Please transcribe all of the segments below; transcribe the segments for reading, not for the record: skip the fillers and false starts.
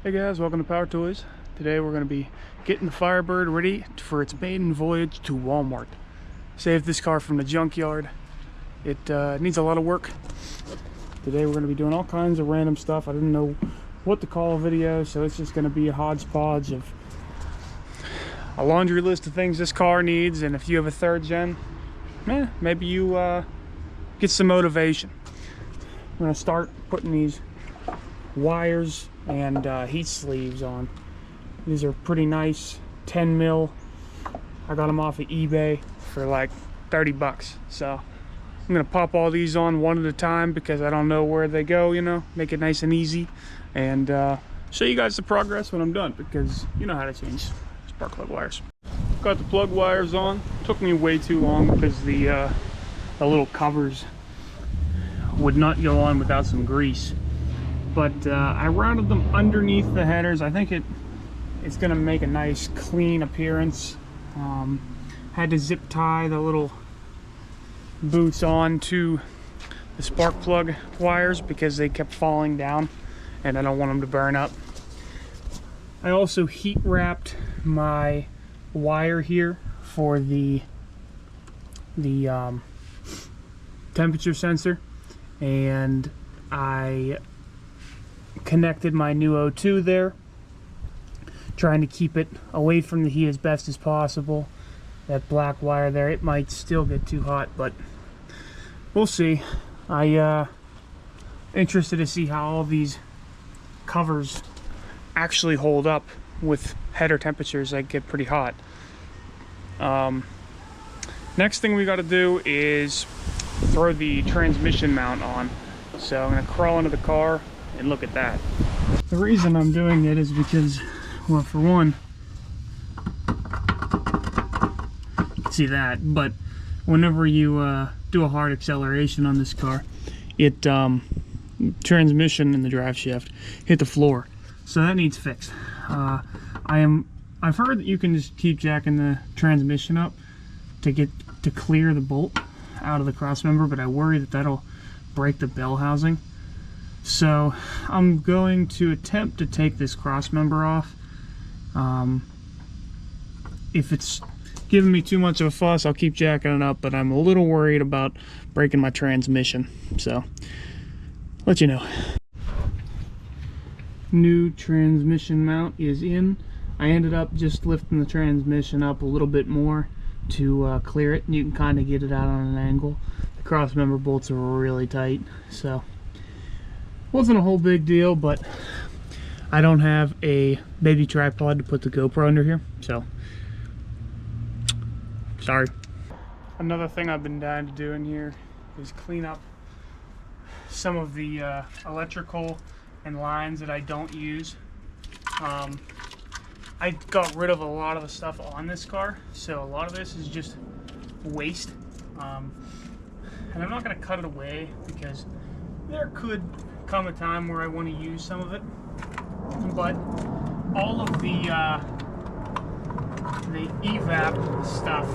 Hey guys, welcome to Power Toys. Today we're going to be getting the Firebird ready for its maiden voyage to Walmart. Saved this car from the junkyard. It needs a lot of work. Today we're going to be doing all kinds of random stuff. I didn't know what to call a video, so it's just going to be a hodgepodge of a laundry list of things this car needs, and if you have a third gen, maybe you get some motivation. I'm going to start putting these wires and heat sleeves on. These are pretty nice, 10 mil. I got them off of eBay for like 30 bucks. So I'm gonna pop all these on one at a time because I don't know where they go, you know, make it nice and easy, and show you guys the progress when I'm done, because you know how to change spark plug wires. Got the plug wires on. Took me way too long because the little covers would not go on without some grease. But I routed them underneath the headers. I think it's gonna make a nice clean appearance. Had to zip tie the little boots on to the spark plug wires because they kept falling down and I don't want them to burn up. I also heat wrapped my wire here for the temperature sensor, and I connected my new O2 there, trying to keep it away from the heat as best as possible. That black wire there, it might still get too hot, but we'll see. Interested to see how all these covers actually hold up with header temperatures that get pretty hot. Next thing we got to do is throw the transmission mount on. So I'm going to crawl into the car and look at that. The reason I'm doing it is because, well, for one, you can see that, but whenever you do a hard acceleration on this car, it transmission and the drive shaft hit the floor, so that needs fixed. I've heard that you can just keep jacking the transmission up to clear the bolt out of the cross member, but I worry that that'll break the bell housing. So I'm going to attempt to take this cross member off. If it's giving me too much of a fuss, I'll keep jacking it up, but I'm a little worried about breaking my transmission, so let you know. New transmission mount is in. I ended up just lifting the transmission up a little bit more to clear it, and you can kind of get it out on an angle. The cross member bolts are really tight, so wasn't a whole big deal, but I don't have a baby tripod to put the GoPro under here, so sorry. Another thing I've been dying to do in here is clean up some of the electrical and lines that I don't use. I got rid of a lot of the stuff on this car, so a lot of this is just waste. And I'm not going to cut it away because there could come a time where I want to use some of it, but all of the evap stuff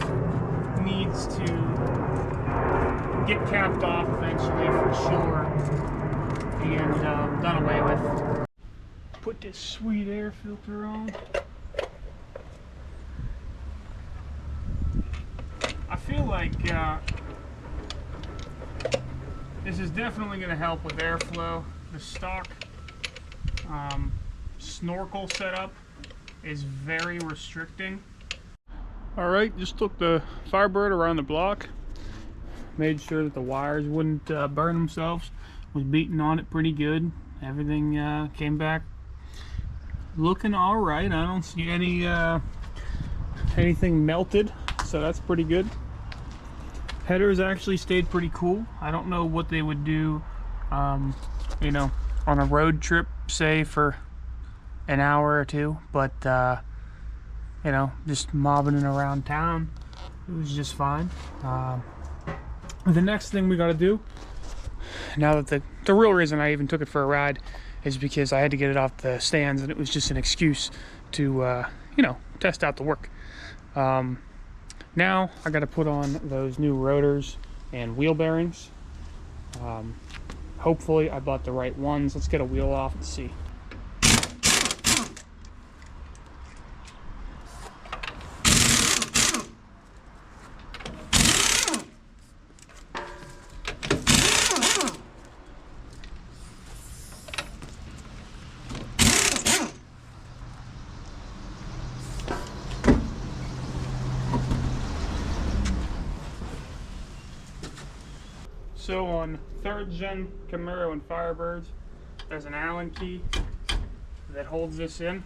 needs to get capped off eventually for sure and done away with. Put this sweet air filter on. I feel like this is definitely going to help with airflow. The stock snorkel setup is very restricting. Alright, just took the Firebird around the block. Made sure that the wires wouldn't burn themselves. Was beating on it pretty good. Everything came back looking alright. I don't see anything melted, so that's pretty good. Headers actually stayed pretty cool. I don't know what they would do, you know, on a road trip, say for an hour or two, but you know, just mobbing it around town, it was just fine. The next thing we got to do, now that the real reason I even took it for a ride is because I had to get it off the stands, and it was just an excuse to you know, test out the work. Now I got to put on those new rotors and wheel bearings. Hopefully I bought the right ones. Let's get a wheel off and see. So on 3rd gen Camaro and Firebirds, there's an Allen key that holds this in.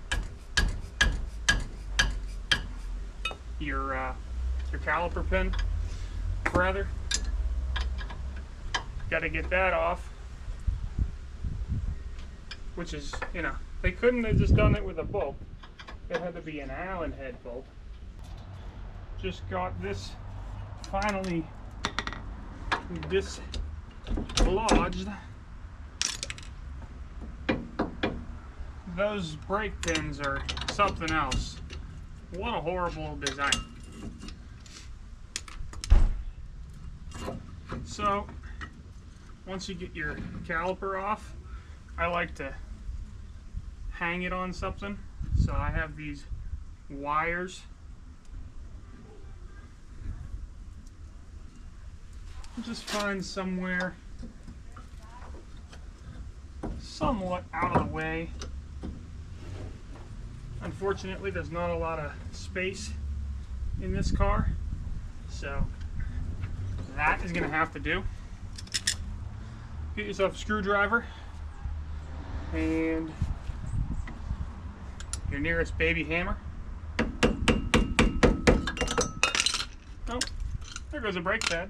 Your caliper pin, rather. Got to get that off, which is, you know, they couldn't have just done it with a bolt. It had to be an Allen head bolt. Just got this finally dislodged. Those brake pins are something else. What a horrible design. So, once you get your caliper off, I like to hang it on something. So I have these wires. Just find somewhere somewhat out of the way. Unfortunately, there's not a lot of space in this car, so that is going to have to do. Get yourself a screwdriver and your nearest baby hammer. Oh, there goes a brake pad.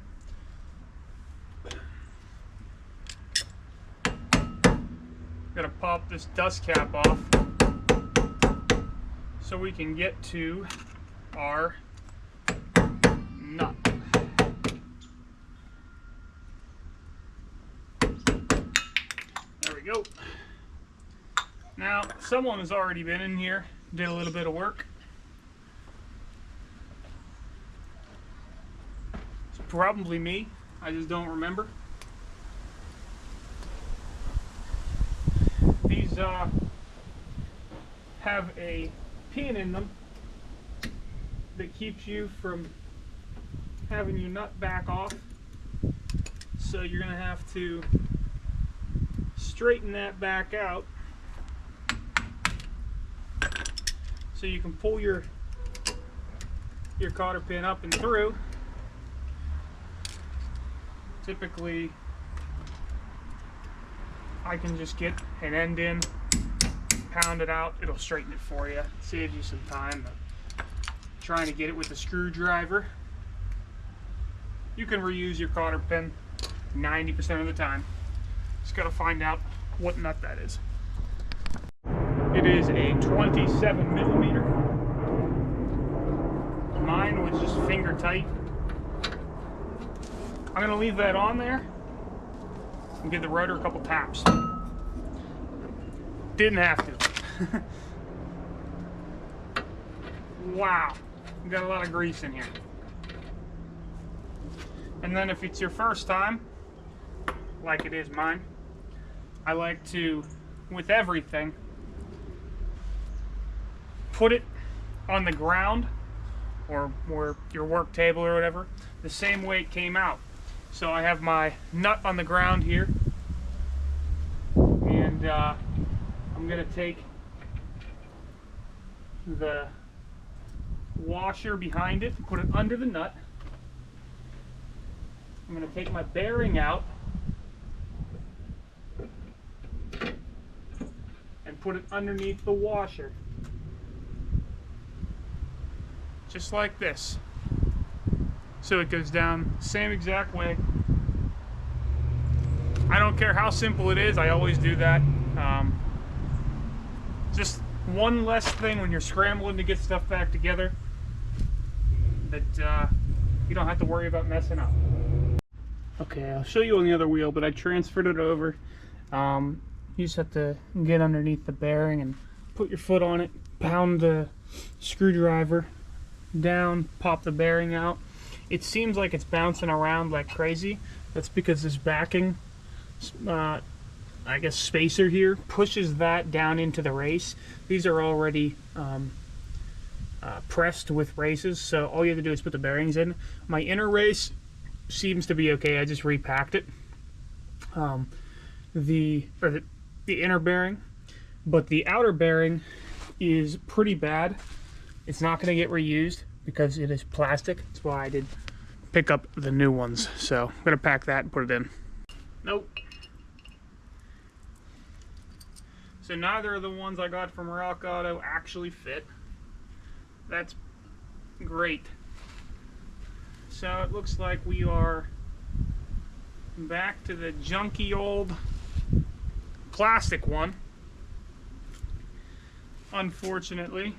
Gotta pop this dust cap off so we can get to our nut. There we go. Now, someone has already been in here, did a little bit of work. It's probably me, I just don't remember. These have a pin in them that keeps you from having your nut back off. So you're going to have to straighten that back out so you can pull your cotter pin up and through. Typically, I can just get an end in, pound it out, it'll straighten it for you. Saves you some time trying to get it with a screwdriver. You can reuse your cotter pin 90% of the time. Just gotta find out what nut that is. It is a 27 millimeter. Mine was just finger tight. I'm gonna leave that on there and give the rotor a couple taps. Didn't have to. Wow, we got a lot of grease in here. And then if it's your first time, like it is mine, I like to, with everything, put it on the ground or your work table or whatever, the same way it came out. So I have my nut on the ground here, and I'm going to take the washer behind it and put it under the nut. I'm going to take my bearing out and put it underneath the washer. Just like this. So it goes down the same exact way. I don't care how simple it is, I always do that. Just one less thing when you're scrambling to get stuff back together that you don't have to worry about messing up. Okay, I'll show you on the other wheel, but I transferred it over. You just have to get underneath the bearing and put your foot on it, pound the screwdriver down, pop the bearing out. It seems like it's bouncing around like crazy. That's because this backing, I guess, spacer here pushes that down into the race. These are already pressed with races, so all you have to do is put the bearings in. My inner race seems to be okay. I just repacked it. The inner bearing, but the outer bearing is pretty bad. It's not going to get reused because it is plastic. That's why I did pick up the new ones. So I'm gonna pack that and put it in. Nope. So neither of the ones I got from Rock Auto actually fit. That's great. So it looks like we are back to the junky old plastic one, unfortunately.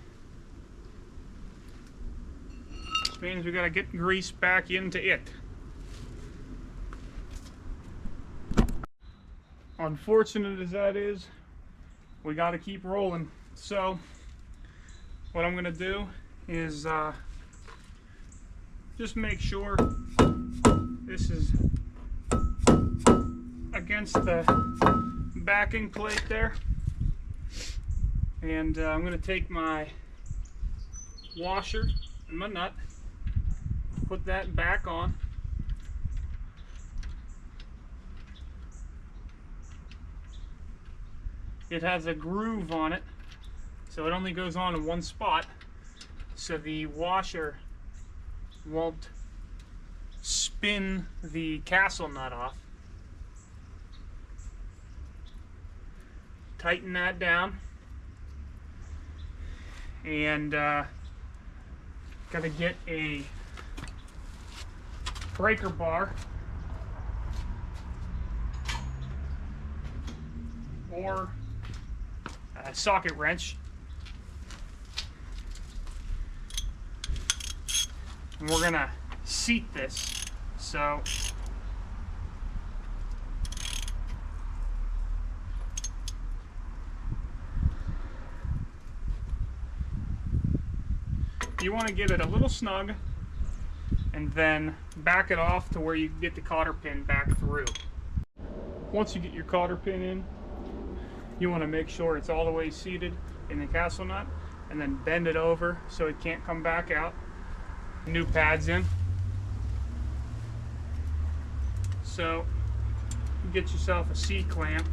Which means we gotta get grease back into it. Unfortunate as that is, we gotta keep rolling. So what I'm gonna do is just make sure this is against the backing plate there, and I'm going to take my washer and my nut, put that back on, it has a groove on it, so it only goes on in one spot, so the washer won't spin the castle nut off. Tighten that down, and gotta get a breaker bar or a socket wrench, and we're gonna seat this. So you want to get it a little snug and then back it off to where you can get the cotter pin back through. Once you get your cotter pin in, you want to make sure it's all the way seated in the castle nut, and then bend it over so it can't come back out. New pads in. So you get yourself a C-clamp.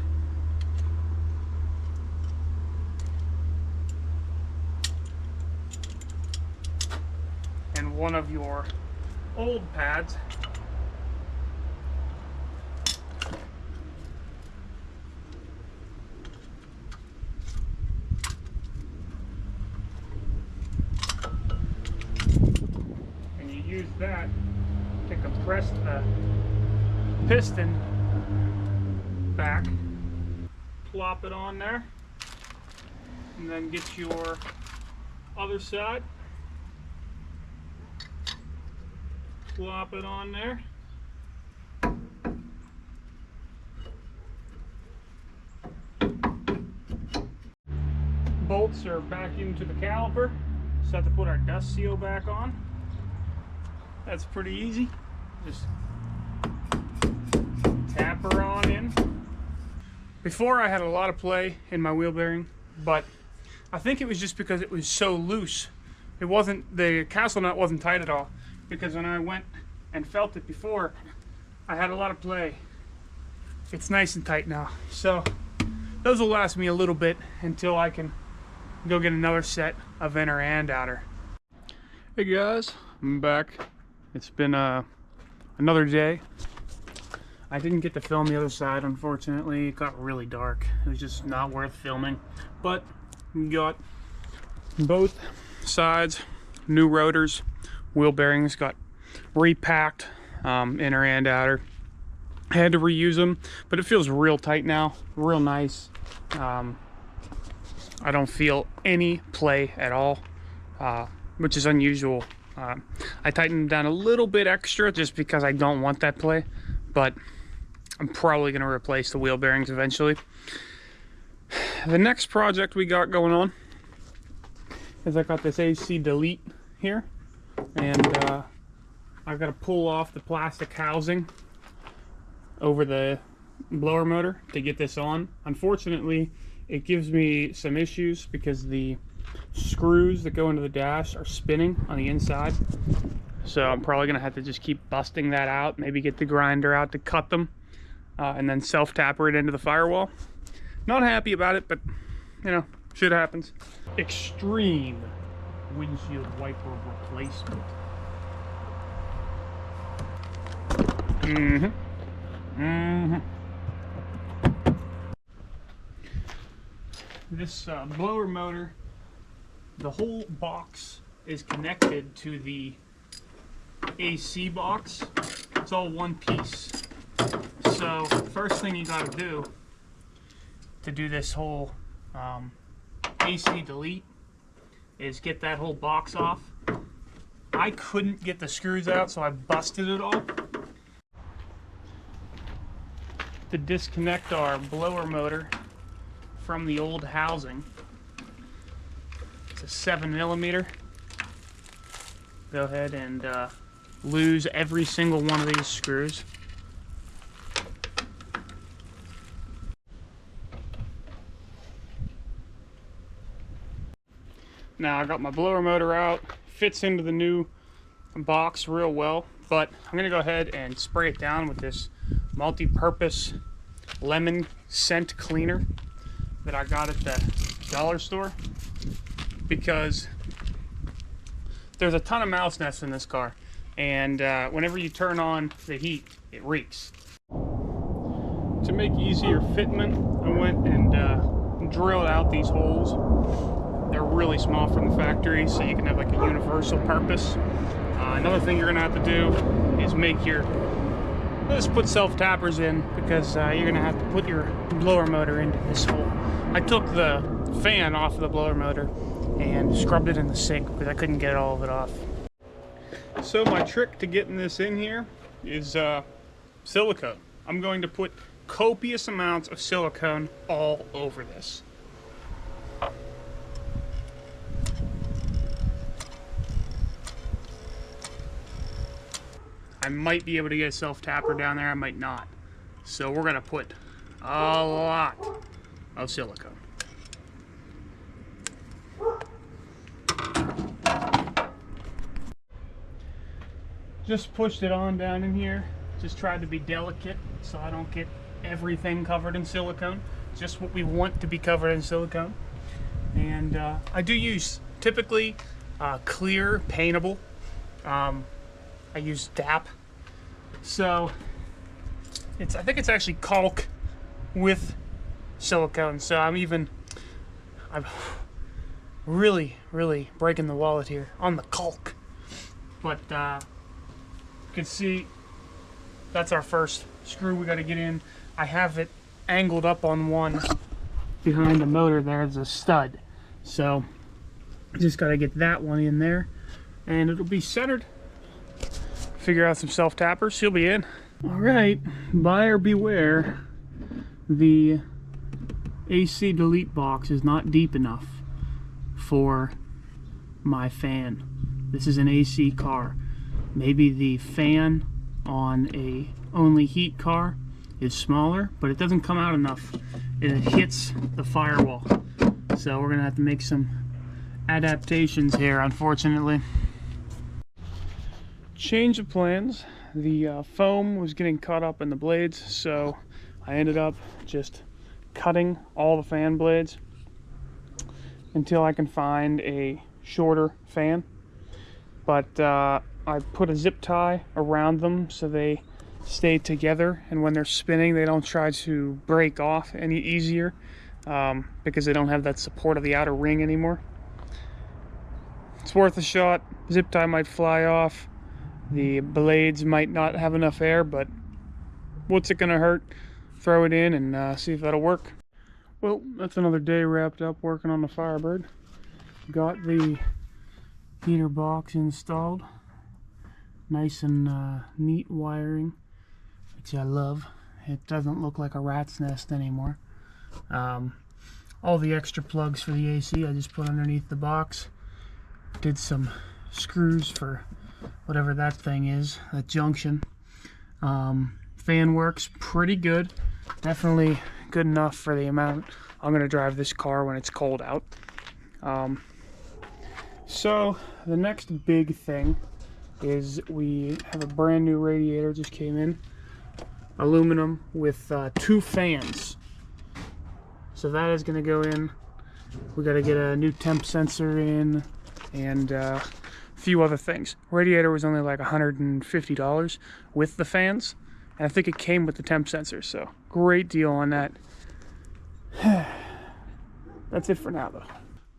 And one of your old pads. And you use that to compress the piston back. Plop it on there. And then get your other side. Plop it on there. Bolts are back into the caliper. Just have to put our dust seal back on. That's pretty easy. Just tap her on in. Before I had a lot of play in my wheel bearing, but I think it was just because it was so loose. It wasn't, the castle nut wasn't tight at all. Because when I went and felt it before, I had a lot of play. It's nice and tight now. So those will last me a little bit until I can go get another set of inner and outer. Hey guys, I'm back. It's been another day. I didn't get to film the other side, unfortunately. It got really dark. It was just not worth filming. But we got both sides, new rotors. Wheel bearings got repacked, inner and outer. I had to reuse them, but it feels real tight now, real nice. I don't feel any play at all, which is unusual. I tightened them down a little bit extra just because I don't want that play, but I'm probably going to replace the wheel bearings eventually. The next project we got going on is I got this AC delete here. And I've got to pull off the plastic housing over the blower motor to get this on. Unfortunately, it gives me some issues because the screws that go into the dash are spinning on the inside. So I'm probably going to have to just keep busting that out, maybe get the grinder out to cut them, and then self-tapper it into the firewall. Not happy about it, but, you know, shit happens. Extreme windshield wiper replacement. This blower motor, the whole box is connected to the AC box. It's all one piece. So first thing you got to do this whole AC delete is get that whole box off. I couldn't get the screws out, so I busted it all. To disconnect our blower motor from the old housing, it's a 7mm. Go ahead and lose every single one of these screws. Now I got my blower motor out, fits into the new box real well, but I'm gonna go ahead and spray it down with this multi-purpose lemon scent cleaner that I got at the dollar store, because there's a ton of mouse nests in this car, and whenever you turn on the heat, it reeks. To make easier fitment, I went and drilled out these holes. They're really small from the factory, so you can have like a universal purpose. Another thing you're gonna have to do is let's put self-tappers in, because you're gonna have to put your blower motor into this hole. I took the fan off of the blower motor and scrubbed it in the sink because I couldn't get all of it off. So my trick to getting this in here is silicone. I'm going to put copious amounts of silicone all over this. I might be able to get a self-tapper down there, I might not. So we're gonna put a lot of silicone. Just pushed it on down in here. Just tried to be delicate so I don't get everything covered in silicone. Just what we want to be covered in silicone. And I do use typically clear paintable. I use DAP. So I think it's actually caulk with silicone. So I'm really breaking the wallet here on the caulk. But you can see that's our first screw we got to get in. I have it angled up on one behind the motor. There's a stud. So just got to get that one in there and it'll be centered. Figure out some self-tappers, she'll be in. All right, buyer beware. The AC delete box is not deep enough for my fan. This is an AC car. Maybe the fan on a only heat car is smaller, but it doesn't come out enough. It hits the firewall. So we're gonna have to make some adaptations here, unfortunately. Change of plans. The foam was getting caught up in the blades, so I ended up just cutting all the fan blades until I can find a shorter fan. But I put a zip tie around them so they stay together, and when they're spinning they don't try to break off any easier because they don't have that support of the outer ring anymore. It's worth a shot. Zip tie might fly off. The blades might not have enough air, but what's it gonna hurt? Throw it in and see if that'll work. Well, that's another day wrapped up working on the Firebird. Got the heater box installed. Nice and neat wiring, which I love. It doesn't look like a rat's nest anymore. All the extra plugs for the AC I just put underneath the box. Did some screws for whatever that thing is, that junction. Fan works pretty good. Definitely good enough for the amount I'm gonna drive this car when it's cold out. So the next big thing is we have a brand new radiator, just came in. Aluminum with 2 fans. So that is gonna go in. We gotta get a new temp sensor in and few other things. Radiator was only like $150 with the fans, And I think it came with the temp sensor, so great deal on that. That's it for now, though.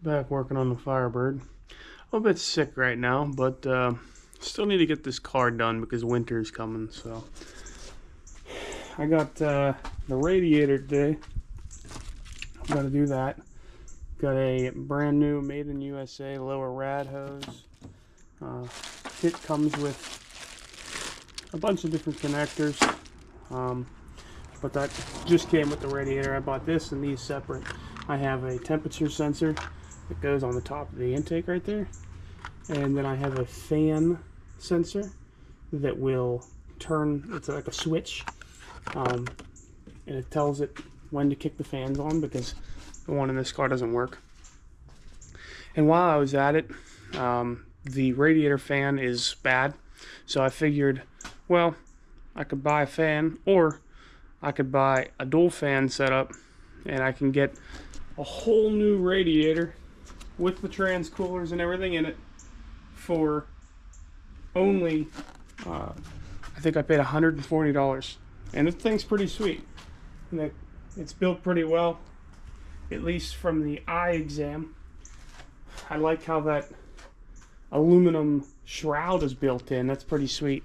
Back working on the Firebird. A little bit sick right now, but still need to get this car done because winter's coming. So I got the radiator today. I've got to do that. Got a brand new made in USA lower rad hose. Kit comes with a bunch of different connectors, but that just came with the radiator. I bought this and these separate. I have a temperature sensor that goes on the top of the intake right there, and then I have a fan sensor that will turn. It's like a switch, and it tells it when to kick the fans on because the one in this car doesn't work. And while I was at it, the radiator fan is bad, so I figured, well, I could buy a fan, or I could buy a dual fan setup, and I can get a whole new radiator with the trans coolers and everything in it for only, I think I paid $140, and the thing's pretty sweet. And it's built pretty well, at least from the eye exam. I like how that aluminum shroud is built in. That's pretty sweet.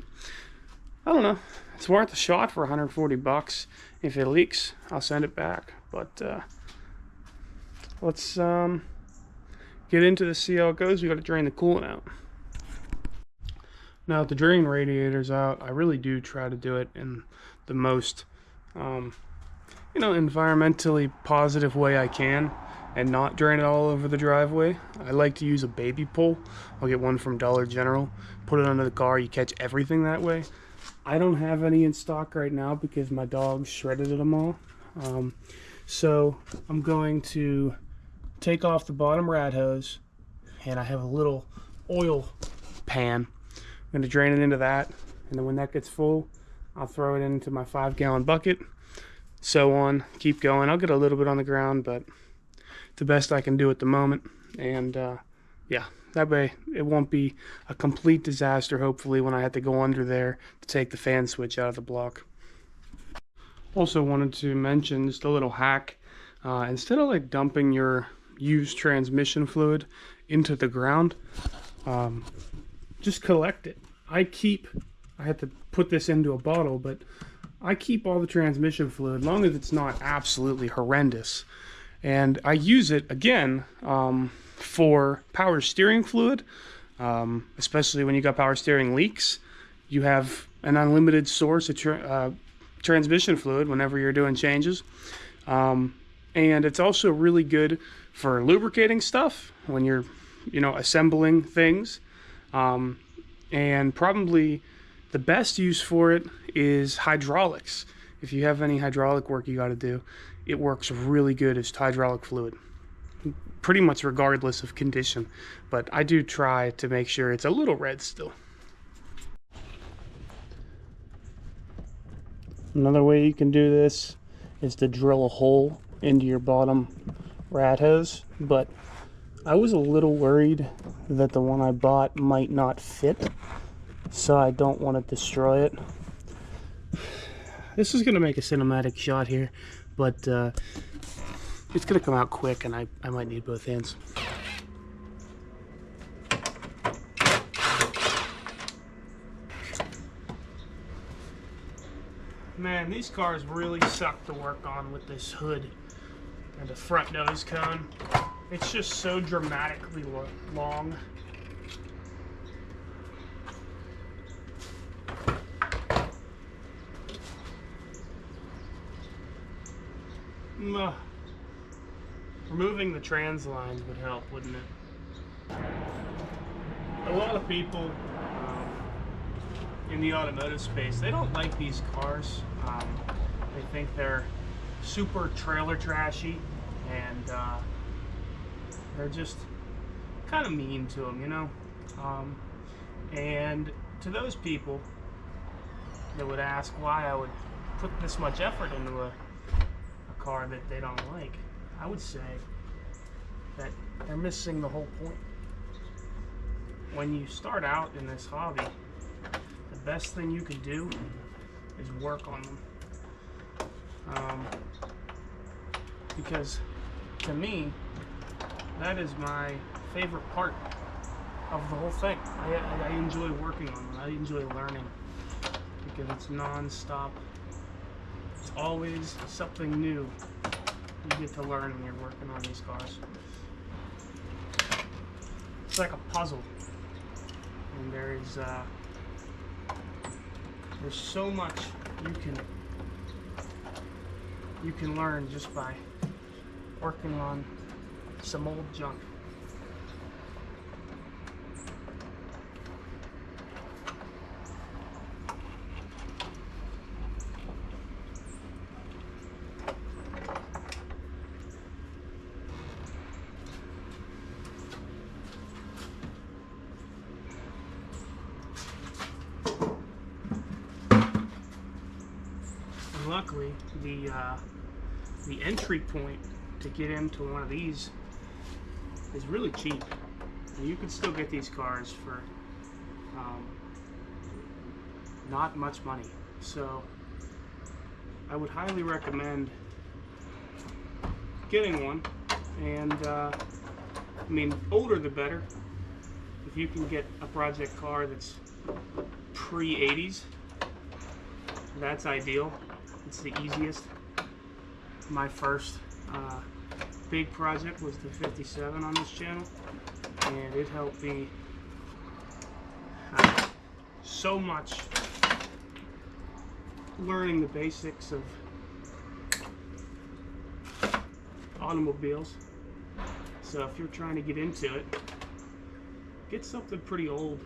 I don't know. It's worth a shot for $140. If it leaks, I'll send it back. But let's get into this, see how it goes. We got to drain the coolant out. Now, to drain radiators out, I really do try to do it in the most, environmentally positive way I can, and not drain it all over the driveway. I like to use a baby pole. I'll get one from Dollar General, put it under the car, you catch everything that way. I don't have any in stock right now because my dogs shredded them all. So I'm going to take off the bottom rad hose, and I have a little oil pan. I'm going to drain it into that, and then when that gets full, I'll throw it into my 5-gallon bucket. So on, keep going. I'll get a little bit on the ground, but the best I can do at the moment. And yeah, that way it won't be a complete disaster, hopefully, when I have to go under there to take the fan switch out of the block. Also wanted to mention just a little hack. Instead of like dumping your used transmission fluid into the ground, just collect it. I had to put this into a bottle, but I keep all the transmission fluid, as long as it's not absolutely horrendous. And I use it, again, for power steering fluid, especially when you got power steering leaks. You have an unlimited source of transmission fluid whenever you're doing changes. And it's also really good for lubricating stuff when you're, assembling things. And probably the best use for it is hydraulics. If you have any hydraulic work you got to do, it works really good as hydraulic fluid, pretty much regardless of condition. But I do try to make sure it's a little red still. Another way you can do this is to drill a hole into your bottom rad hose, but I was a little worried that the one I bought might not fit, so I don't want to destroy it. This is going to make a cinematic shot here, but it's going to come out quick, and I might need both hands. Man, these cars really suck to work on with this hood and the front nose cone. It's just so dramatically long. Removing the trans lines would help, wouldn't it? A lot of people in the automotive space, they don't like these cars. They think they're super trailer trashy, and they're just kind of mean to them, and to those people that would ask why I would put this much effort into a car that they don't like, I would say that they're missing the whole point. When you start out in this hobby, the best thing you can do is work on them. Because to me, that is my favorite part of the whole thing. I enjoy working on them. I enjoy learning because it's non-stop. It's always something new you get to learn when you're working on these cars. It's like a puzzle, and there's so much you can learn just by working on some old junk. And luckily, the entry point to get into one of these is really cheap. And you can still get these cars for not much money. So I would highly recommend getting one. And I mean, older the better. If you can get a project car that's pre-80s, that's ideal. It's the easiest. My first big project was the 57 on this channel, and it helped me so much learning the basics of automobiles. So if you're trying to get into it, get something pretty old.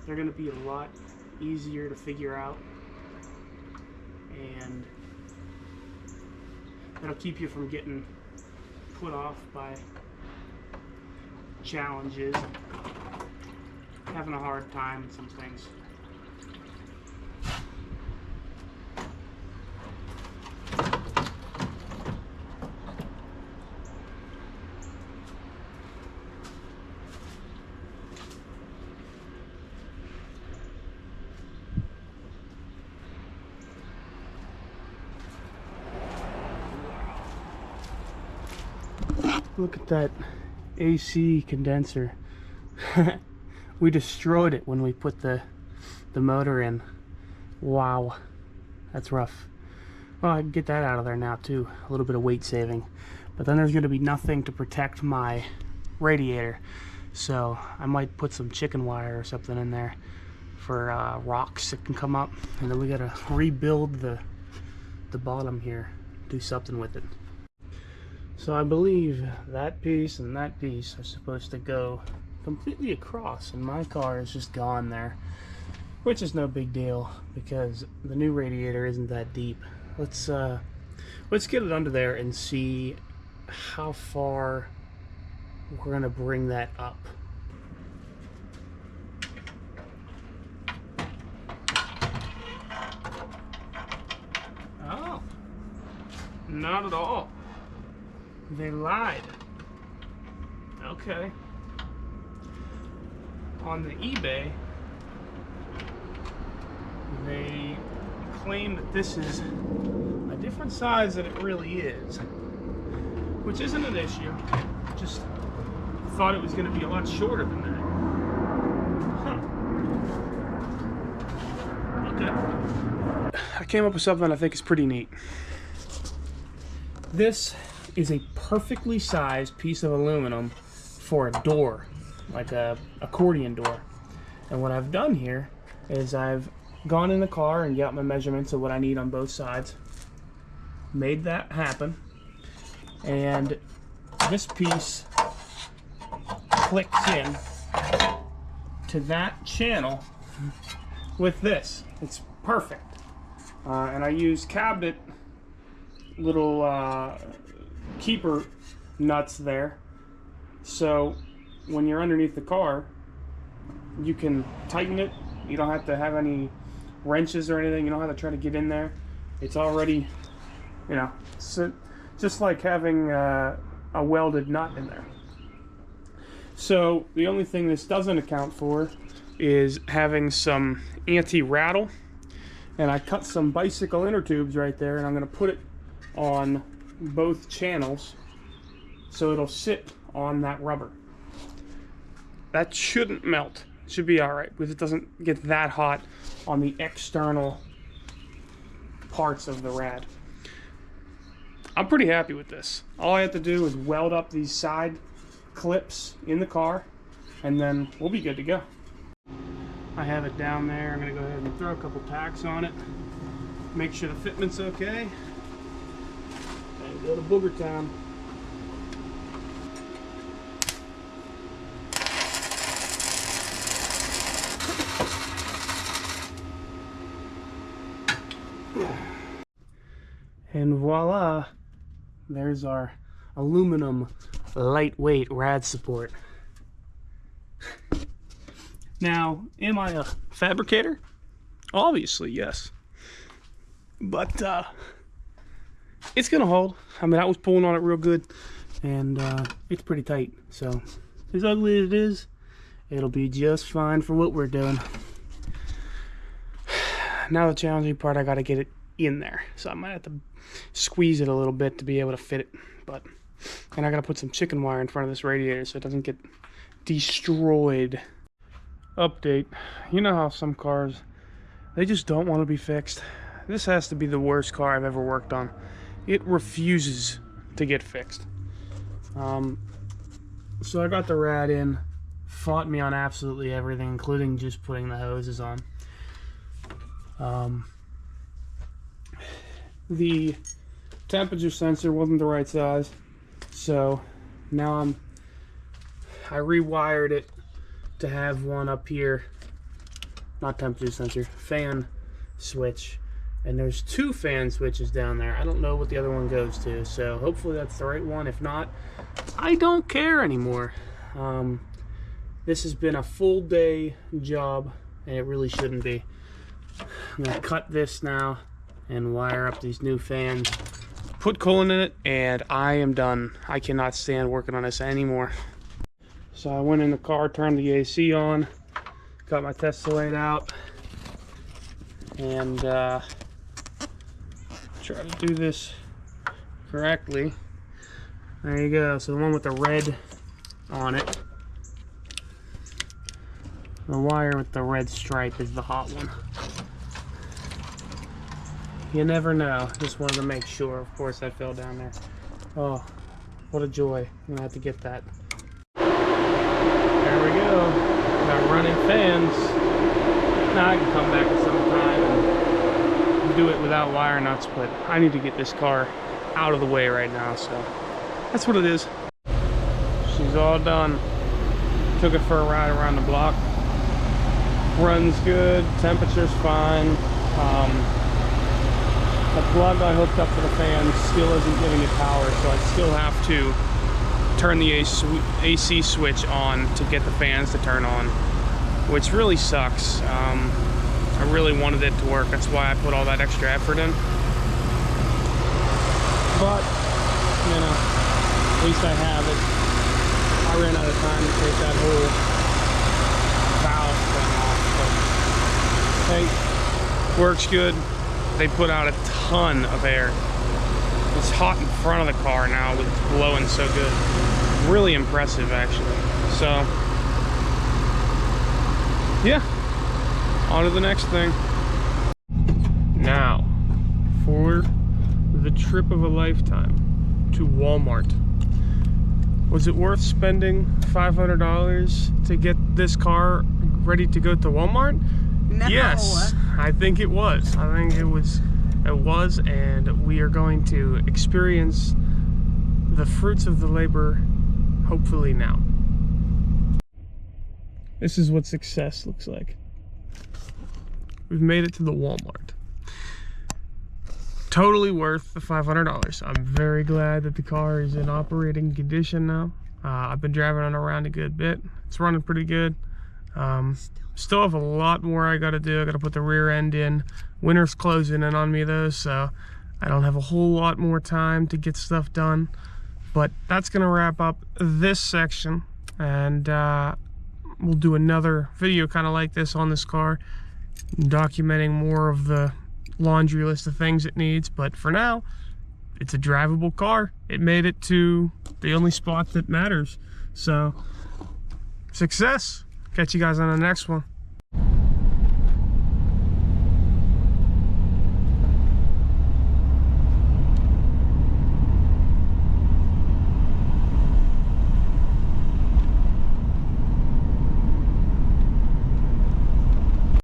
They're going to be a lot easier to figure out, and it'll keep you from getting put off by challenges, having a hard time with some things. Look at that AC condenser. We destroyed it when we put the motor in. Wow, that's rough. Well, I can get that out of there now too. A little bit of weight saving. But then there's going to be nothing to protect my radiator. So I might put some chicken wire or something in there for rocks that can come up. And then we got to rebuild the bottom here. Do something with it. So I believe that piece and that piece are supposed to go completely across, and my car is just gone there, which is no big deal because the new radiator isn't that deep. Let's get it under there and see how far we're gonna bring that up. Oh, not at all. They lied. Okay. On the eBay, they claim that this is a different size than it really is, which isn't an issue. Just thought it was going to be a lot shorter than that. Huh. Okay. I came up with something I think is pretty neat. This is a perfectly sized piece of aluminum for a door, like a accordion door. And what I've done here is I've gone in the car and got my measurements of what I need on both sides, made that happen, and this piece clicks in to that channel with this. It's perfect. And I use cabinet little keeper nuts there, so when you're underneath the car you can tighten it. You don't have to have any wrenches or anything. You don't have to try to get in there. It's already, you know, so just like having a welded nut in there. So the only thing this doesn't account for is having some anti-rattle. And I cut some bicycle inner tubes right there, and I'm going to put it on both channels so it'll sit on that rubber. That shouldn't melt. It should be all right because it doesn't get that hot on the external parts of the rad. I'm pretty happy with this. All I have to do is weld up these side clips in the car, and then we'll be good to go. I have it down there. I'm going to go ahead and throw a couple tacks on it, make sure the fitment's okay, and go to Booger Town. And voila, there's our aluminum lightweight rad support. Now, am I a fabricator? Obviously, yes. But it's gonna hold. I mean, I was pulling on it real good, and it's pretty tight. So, as ugly as it is, it'll be just fine for what we're doing. Now the challenging part, I gotta get it in there. So I might have to squeeze it a little bit to be able to fit it. And I gotta put some chicken wire in front of this radiator so it doesn't get destroyed. Update. You know how some cars, they just don't want to be fixed. This has to be the worst car I've ever worked on. It refuses to get fixed. So I got the rad in, fought me on absolutely everything, including just putting the hoses on. The temperature sensor wasn't the right size, so now I rewired it to have one up here, not temperature sensor, fan switch, and there's 2 fan switches down there. I don't know what the other one goes to, so hopefully that's the right one. If not, I don't care anymore. This has been a full day job, and it really shouldn't be. I'm gonna cut this now and wire up these new fans, put coolant in it, and I am done. I cannot stand working on this anymore. So I went in the car, turned the AC on, got my tester laid out, and try to do this correctly. There you go. So the one with the red on it, the wire with the red stripe is the hot one. You never know. Just wanted to make sure. Of course, that fell down there. Oh, what a joy. I'm gonna have to get that. There we go. Got running fans. Now I can come back at some time and do it without wire nuts, but I need to get this car out of the way right now, so that's what it is. She's all done. Took it for a ride around the block. Runs good. Temperature's fine. The plug I hooked up for the fan still isn't giving it power, so I still have to turn the AC switch on to get the fans to turn on, which really sucks. I really wanted it to work. That's why I put all that extra effort in. But, you know, at least I have it. I ran out of time to take that whole valve thing off, but hey, works good. They put out a ton of air. It's hot in front of the car now, with it's blowing so good. Really impressive, actually. So, yeah, on to the next thing. Now, for the trip of a lifetime to Walmart. Was it worth spending $500 to get this car ready to go to Walmart? No. Yes, I think it was. I think it was, and we are going to experience the fruits of the labor, hopefully now. This is what success looks like. We've made it to the Walmart. Totally worth the $500. I'm very glad that the car is in operating condition now. I've been driving it around a good bit. It's running pretty good. Still have a lot more I gotta do. I gotta put the rear end in. Winter's closing in on me though, so I don't have a whole lot more time to get stuff done. But that's gonna wrap up this section, and we'll do another video kind of like this on this car, documenting more of the laundry list of things it needs, but for now, it's a drivable car. It made it to the only spot that matters. So, success. Catch you guys on the next one.